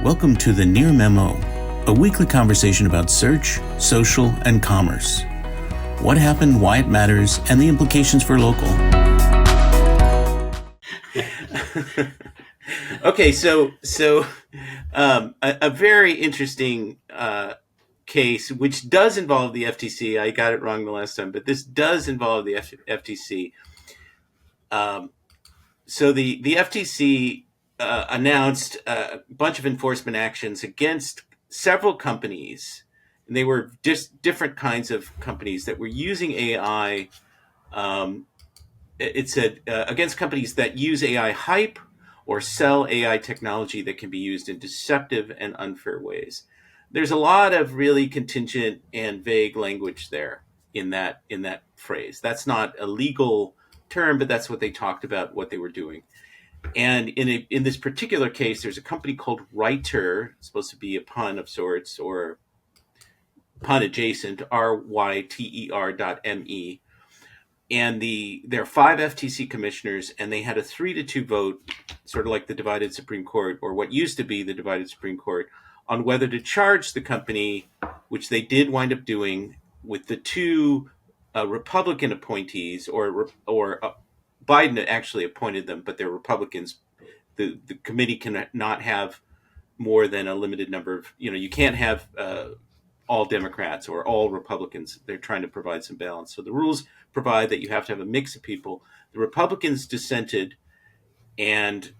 Welcome to the Near Memo, a weekly conversation about search, social, and commerce. What happened, why it matters, and the implications for local. Okay, so a very interesting case, which does involve the FTC. I got it wrong the last time, but this does involve the FTC. So the FTC announced a bunch of enforcement actions against several companies, and they were just different kinds of companies that were using AI. It said against companies that use AI hype or sell AI technology that can be used in deceptive and unfair ways. There's a lot of really contingent and vague language there in that phrase. That's not a legal term, but that's what they talked about, what they were doing. And in this particular case, there's a company called Rytr, supposed to be a pun of sorts or pun adjacent, RYTER.me. And there are 5 FTC commissioners, and they had a 3-2 vote, sort of like the divided Supreme Court, or what used to be the divided Supreme Court, on whether to charge the company, which they did wind up doing, with the 2 Republican appointees, or Biden actually appointed them, but they're Republicans. The committee cannot have more than a limited number of, you can't have all Democrats or all Republicans. They're trying to provide some balance. So the rules provide that you have to have a mix of people. The Republicans dissented, and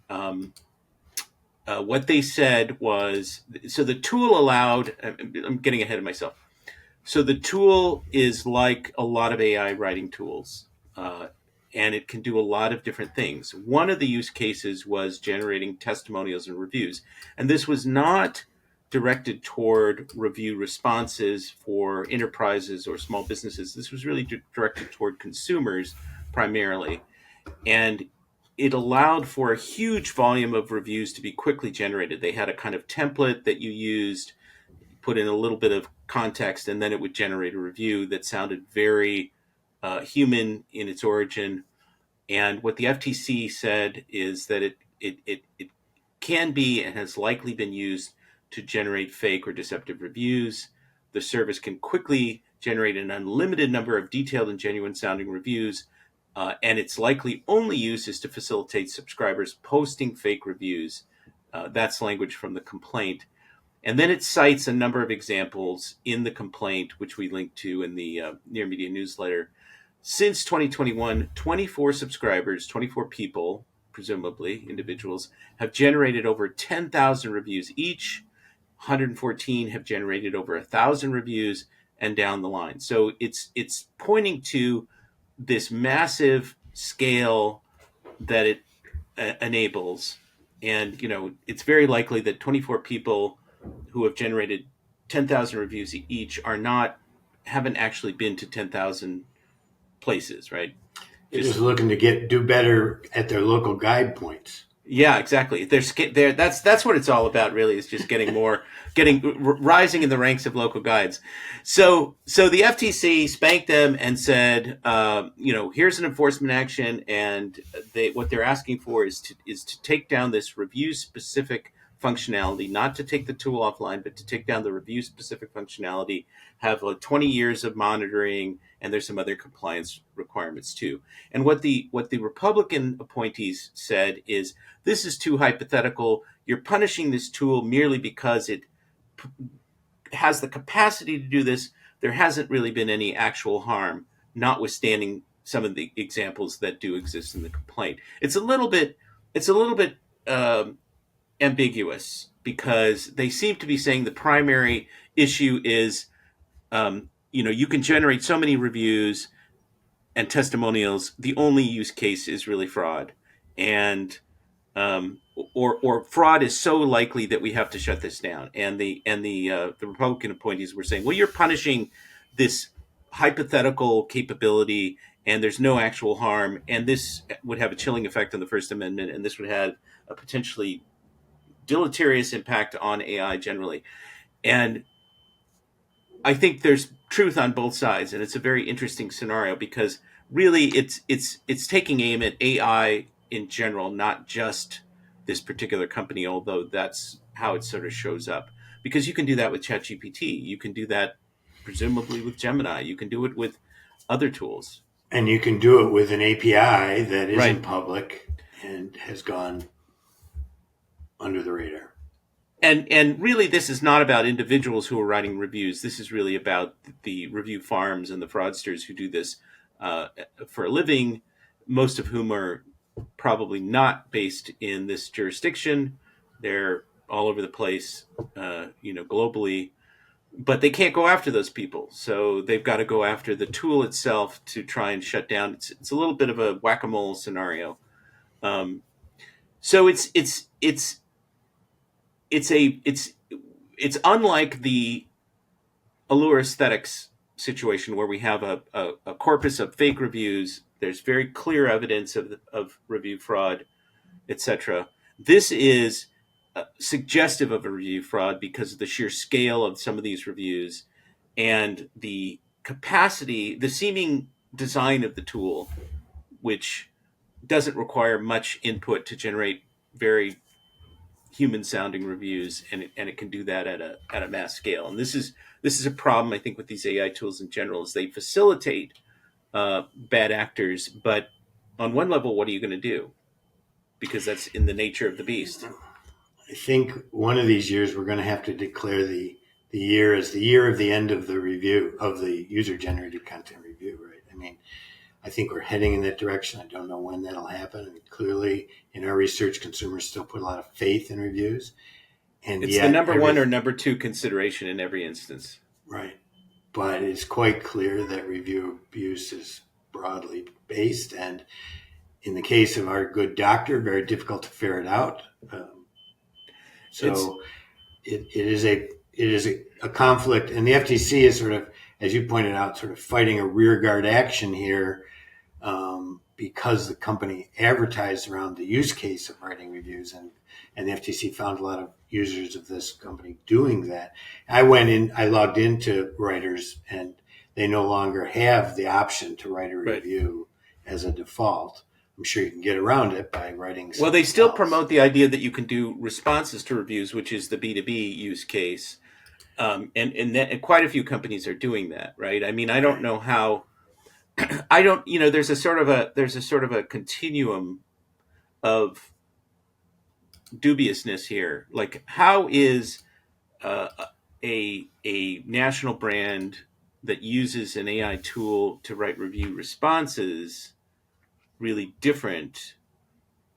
what they said was, so the tool allowed, I'm getting ahead of myself. So the tool is like a lot of AI writing tools, and it can do a lot of different things. One of the use cases was generating testimonials and reviews. And this was not directed toward review responses for enterprises or small businesses. This was really directed toward consumers primarily. And it allowed for a huge volume of reviews to be quickly generated. They had a kind of template that you used, put in a little bit of context, and then it would generate a review that sounded very human in its origin. And what the FTC said is that it can be and has likely been used to generate fake or deceptive reviews. The service can quickly generate an unlimited number of detailed and genuine sounding reviews, and its likely only use is to facilitate subscribers posting fake reviews. That's language from the complaint. And then it cites a number of examples in the complaint, which we link to in the Near Media newsletter. Since 2021, 24 subscribers, 24 people, presumably individuals, have generated over 10,000 reviews each. 114 have generated over 1,000 reviews, and down the line. So it's pointing to this massive scale that it enables. And, it's very likely that 24 people who have generated 10,000 reviews each haven't actually been to 10,000 places, right? They're just looking to do better at their local guide points. Yeah, exactly. That's what it's all about, really, is just rising in the ranks of local guides. So the FTC spanked them and said, here's an enforcement action, and what they're asking for is to take down this review specific functionality, not to take the tool offline, but to take down the review specific functionality, have 20 years of monitoring, and there's some other compliance requirements too. And what the Republican appointees said is, this is too hypothetical. You're punishing this tool merely because it has the capacity to do this. There hasn't really been any actual harm, notwithstanding some of the examples that do exist in the complaint. It's a little bit ambiguous, because they seem to be saying the primary issue is, you can generate so many reviews and testimonials. The only use case is really fraud, and or fraud is so likely that we have to shut this down. And the Republican appointees were saying, well, you're punishing this hypothetical capability, and there's no actual harm, and this would have a chilling effect on the First Amendment, and this would have a potentially deleterious impact on AI generally. And I think there's truth on both sides, and it's a very interesting scenario, because really it's taking aim at AI in general, not just this particular company, although that's how it sort of shows up. Because you can do that with ChatGPT. You can do that presumably with Gemini. You can do it with other tools. And you can do it with an API that isn't Right. public and has gone under the radar. And really, this is not about individuals who are writing reviews. This is really about the review farms and the fraudsters who do this uh, for a living, most of whom are probably not based in this jurisdiction. They're all over the place, globally, but they can't go after those people. So they've got to go after the tool itself to try and shut down. It's a little bit of a whack-a-mole scenario. Um, so it's unlike the allure aesthetics situation where we have a corpus of fake reviews. There's very clear evidence of review fraud, etc. This is suggestive of a review fraud because of the sheer scale of some of these reviews and the capacity, the seeming design of the tool, which doesn't require much input to generate very human sounding reviews, and it can do that at a mass scale. And this is a problem, I think, with these AI tools in general, is they facilitate bad actors, but on one level, what are you going to do? Because that's in the nature of the beast. I think one of these years we're going to have to declare the year as the year of the end of the review of the user generated content review, right? I mean, I think we're heading in that direction. I don't know when that'll happen. And clearly, in our research, consumers still put a lot of faith in reviews. And It's the yet, number one or number two consideration in every instance. right. But it's quite clear that review abuse is broadly based. And in the case of our good doctor, very difficult to ferret out. So it is a conflict. And the FTC is sort of, as you pointed out, sort of fighting a rearguard action here because the company advertised around the use case of writing reviews, and the FTC found a lot of users of this company doing that. I logged into Rytr's, and they no longer have the option to write a review as a default. I'm sure you can get around it by writing something. Well, they still else. promote the idea that you can do responses to reviews, which is the B2B use case. And quite a few companies are doing that, right? I mean, I don't know how. I don't. There's a sort of a continuum of dubiousness here. Like, how is uh, a national brand that uses an AI tool to write review responses really different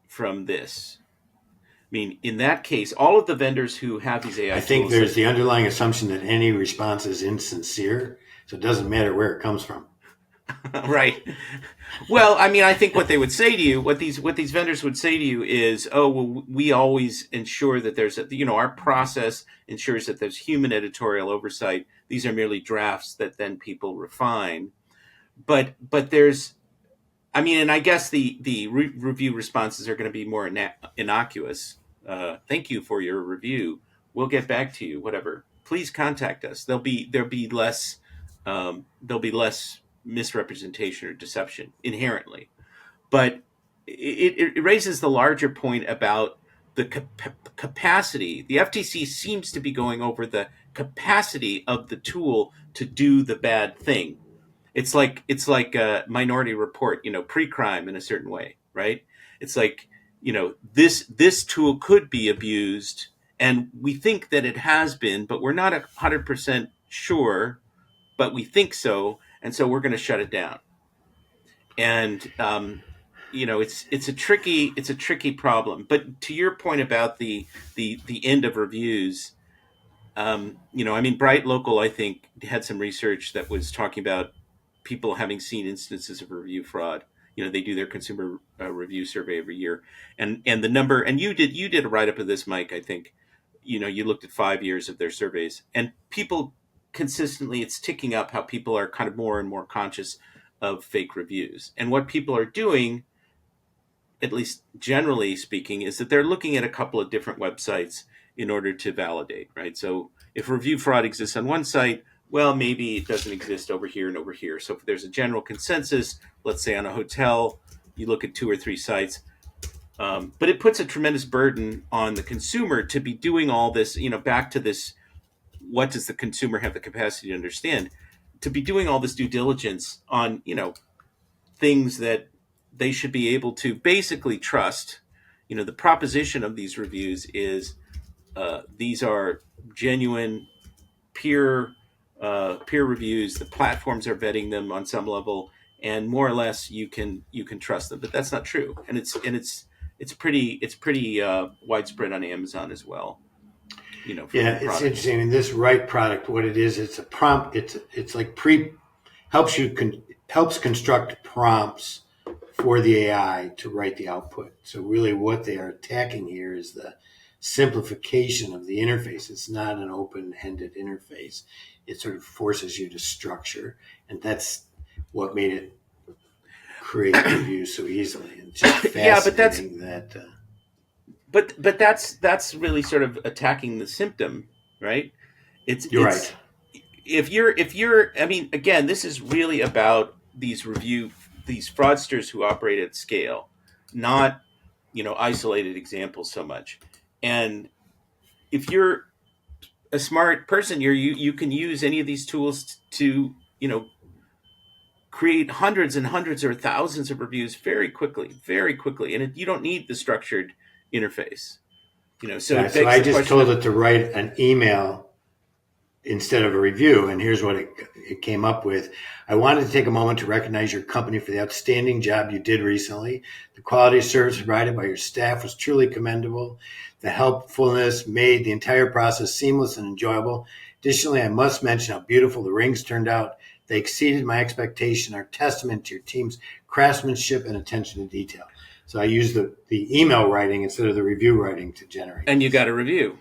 from this? I mean, in that case, all of the vendors who have these AI I think tools, there's the underlying assumption that any response is insincere, so it doesn't matter where it comes from. right? Well, I mean, I think what they would say to you, what these vendors would say to you is, oh, well, we always ensure that there's our process ensures that there's human editorial oversight. These are merely drafts that then people refine. But there's, I mean, and I guess the review responses are going to be more innocuous. Thank you for your review. We'll get back to you. Whatever. Please contact us. There'll be less misrepresentation or deception inherently. But it raises the larger point about the capacity. The FTC seems to be going over the capacity of the tool to do the bad thing. It's like a Minority Report, pre-crime in a certain way, right? It's like, this tool could be abused, and we think that it has been, but we're not 100% sure, but we think so, and so we're going to shut it down. And it's a tricky problem. But to your point about the end of reviews, I mean, Bright Local, I think, had some research that was talking about people having seen instances of review fraud. They do their consumer review survey every year, and the number. And you did a write up of this, Mike. I think, you looked at 5 years of their surveys, and people consistently, it's ticking up how people are kind of more and more conscious of fake reviews, and what people are doing, at least generally speaking, is that they're looking at a couple of different websites in order to validate, right? So if review fraud exists on one site, well, maybe it doesn't exist over here and over here. So if there's a general consensus, let's say on a hotel, you look at 2 or 3 sites, But it puts a tremendous burden on the consumer to be doing all this, back to this, what does the consumer have the capacity to understand? To be doing all this due diligence on, things that they should be able to basically trust. The proposition of these reviews is these are genuine peer peer reviews. The platforms are vetting them on some level, and more or less you can trust them. But that's not true, and it's pretty widespread on Amazon as well. Yeah, it's interesting. In this Rytr product, what it is, it's a prompt. It's like helps construct prompts for the AI to write the output. So really, what they are attacking here is the simplification of the interface. It's not an open-ended interface. It sort of forces you to structure, and that's what made it create reviews so easily. And it's just fascinating But that's really sort of attacking the symptom, right? You're right. If you're, I mean, again, this is really about these fraudsters who operate at scale, not, isolated examples so much. And if you're a smart person, you can use any of these tools to, create hundreds and hundreds or thousands of reviews very quickly, and you don't need the structured interface. So I just told it to write an email instead of a review, and here's what it came up with. I wanted to take a moment to recognize your company for the outstanding job you did recently. The quality of service provided by your staff was truly commendable. The helpfulness made the entire process seamless and enjoyable. Additionally, I must mention how beautiful the rings turned out. They exceeded my expectation, are testament to your team's craftsmanship and attention to detail. So I used the email writing instead of the review writing to generate. And you got a review.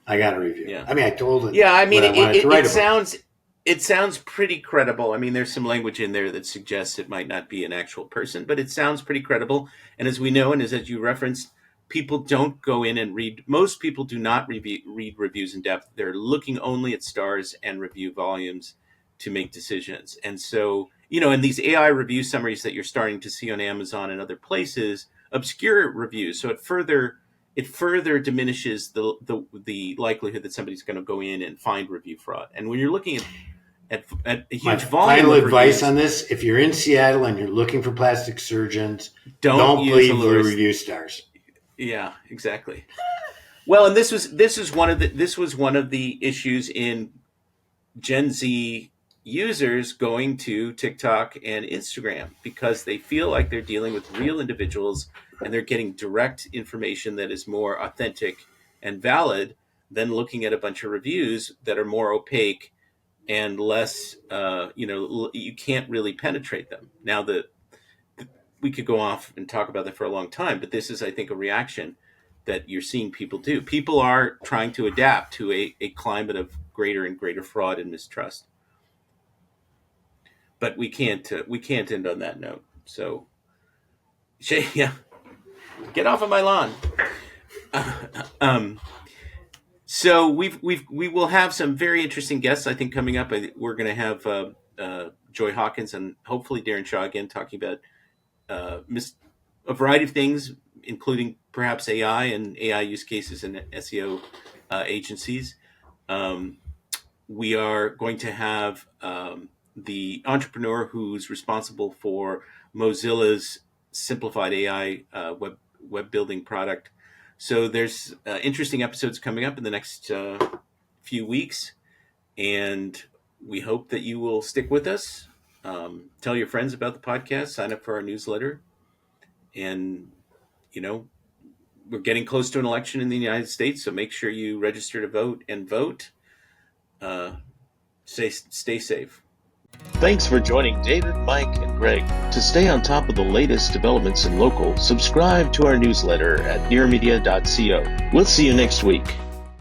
I got a review. Yeah. I mean, I told it. Yeah, I mean, it sounds pretty credible. I mean, there's some language in there that suggests it might not be an actual person, but it sounds pretty credible. And as we know, and as you referenced, people don't go in and read. Most people do not read reviews in depth. They're looking only at stars and review volumes to make decisions. And so, and these AI review summaries that you're starting to see on Amazon and other places obscure reviews. So it further diminishes the likelihood that somebody's going to go in and find review fraud. And when you're looking at a huge volume, final advice on this: if you're in Seattle and you're looking for plastic surgeons, don't believe the review stars. Yeah, exactly. Well, and this was one of the issues in Gen Z users going to TikTok and Instagram, because they feel like they're dealing with real individuals and they're getting direct information that is more authentic and valid than looking at a bunch of reviews that are more opaque and less, you can't really penetrate them. Now, we could go off and talk about that for a long time, but this is, I think, a reaction that you're seeing people do. People are trying to adapt to a climate of greater and greater fraud and mistrust. But we can't end on that note. So, Shay, yeah, get off of my lawn. So we will have some very interesting guests, I think, coming up. We're going to have Joy Hawkins and hopefully Darren Shaw again, talking about a variety of things, including perhaps AI and AI use cases in SEO agencies. We are going to have the entrepreneur who's responsible for Mozilla's simplified AI web building product. So there's interesting episodes coming up in the next few weeks, and we hope that you will stick with us. Tell your friends about the podcast, sign up for our newsletter, and we're getting close to an election in the United States, so make sure you register to vote and vote. Stay safe. Thanks for joining David, Mike, and Greg. To stay on top of the latest developments in local, subscribe to our newsletter at nearmedia.co. We'll see you next week.